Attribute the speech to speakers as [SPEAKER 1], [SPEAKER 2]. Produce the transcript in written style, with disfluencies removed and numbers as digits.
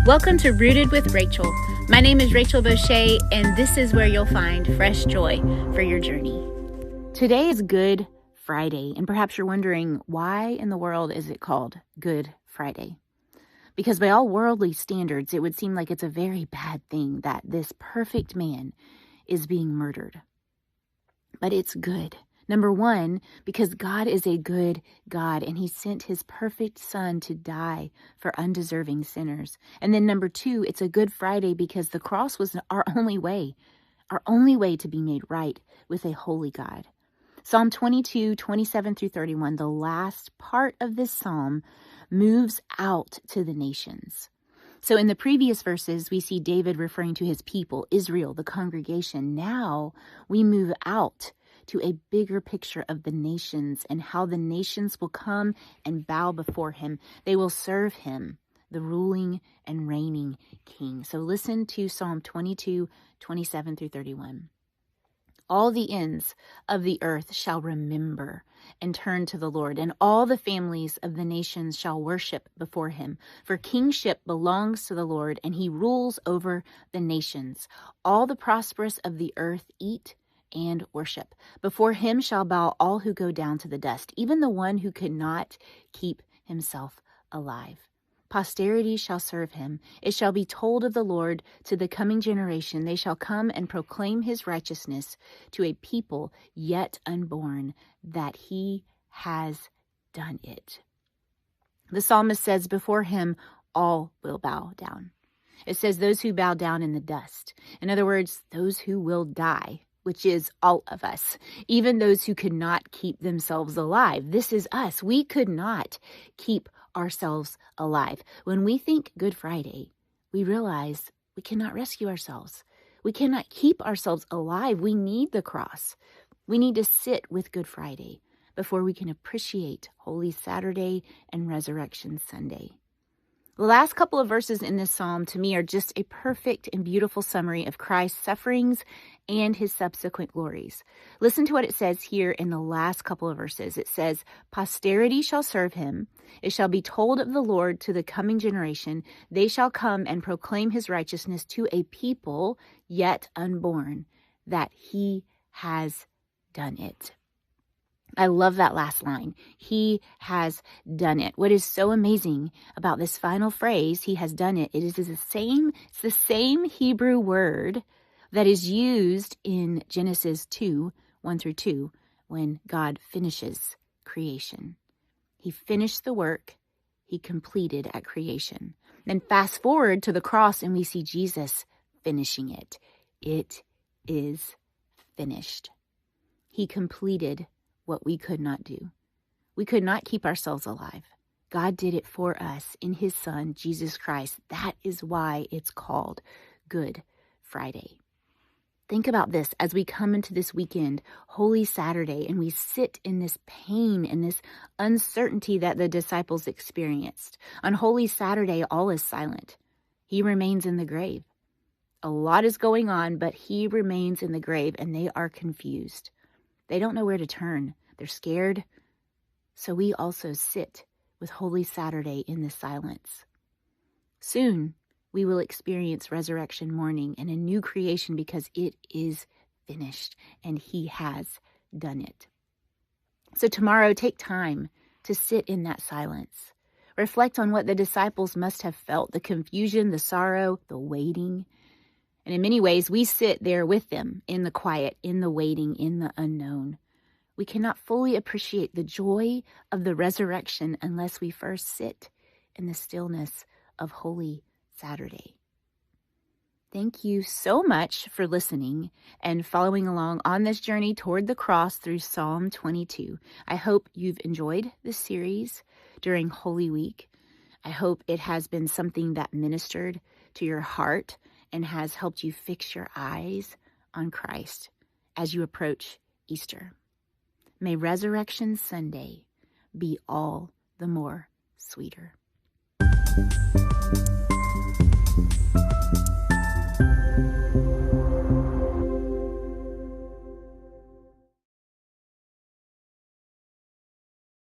[SPEAKER 1] Welcome to Rooted with Rachel. My name is Rachel Boucher, and this is where you'll find fresh joy for your journey. Today is Good Friday, and perhaps you're wondering, why in the world is it called Good Friday? Because by all worldly standards, it would seem like it's a very bad thing that this perfect man is being murdered. But it's good. Number one, because God is a good God, and he sent his perfect son to die for undeserving sinners. And then number two, it's a Good Friday because the cross was our only way to be made right with a holy God. Psalm 22, 27 through 31, the last part of this psalm moves out to the nations. So in the previous verses, we see David referring to his people, Israel, the congregation. Now we move out to a bigger picture of the nations and how the nations will come and bow before him. They will serve him, the ruling and reigning king. So listen to Psalm 22, 27 through 31. All the ends of the earth shall remember and turn to the Lord, and all the families of the nations shall worship before him. For kingship belongs to the Lord, and he rules over the nations. All the prosperous of the earth eat and worship. Before him shall bow all who go down to the dust, even the one who could not keep himself alive. Posterity shall serve him. It shall be told of the Lord to the coming generation. They shall come and proclaim his righteousness to a people yet unborn, that he has done it. The psalmist says, before him all will bow down. It says those who bow down in the dust. In other words, those who will die, which is all of us, even those who could not keep themselves alive. This is us. We could not keep ourselves alive. When we think Good Friday, we realize we cannot rescue ourselves. We cannot keep ourselves alive. We need the cross. We need to sit with Good Friday before we can appreciate Holy Saturday and Resurrection Sunday. The last couple of verses in this psalm, to me, are just a perfect and beautiful summary of Christ's sufferings and his subsequent glories. Listen to what it says here in the last couple of verses. It says, posterity shall serve him. It shall be told of the Lord to the coming generation. They shall come and proclaim his righteousness to a people yet unborn, that he has done it. I love that last line. He has done it. What is so amazing about this final phrase, he has done it, it's the same Hebrew word that is used in Genesis 2, 1 through 2, when God finishes creation. He finished the work he completed at creation. Then fast forward to the cross and we see Jesus finishing it. It is finished. He completed what we could not do. We could not keep ourselves alive. God did it for us in his Son, Jesus Christ. That is why it's called Good Friday. Think about this as we come into this weekend, Holy Saturday, and we sit in this pain and this uncertainty that the disciples experienced. On Holy Saturday, all is silent. He remains in the grave. A lot is going on, but he remains in the grave, and they are confused. They don't know where to turn. They're scared. So we also sit with Holy Saturday in the silence. Soon, we will experience resurrection morning and a new creation because it is finished and he has done it. So tomorrow, take time to sit in that silence. Reflect on what the disciples must have felt, the confusion, the sorrow, the waiting. And in many ways, we sit there with them in the quiet, in the waiting, in the unknown. We cannot fully appreciate the joy of the resurrection unless we first sit in the stillness of Holy Saturday. Thank you so much for listening and following along on this journey toward the cross through Psalm 22. I hope you've enjoyed this series during Holy Week. I hope it has been something that ministered to your heart and has helped you fix your eyes on Christ as you approach Easter. May Resurrection Sunday be all the more sweeter.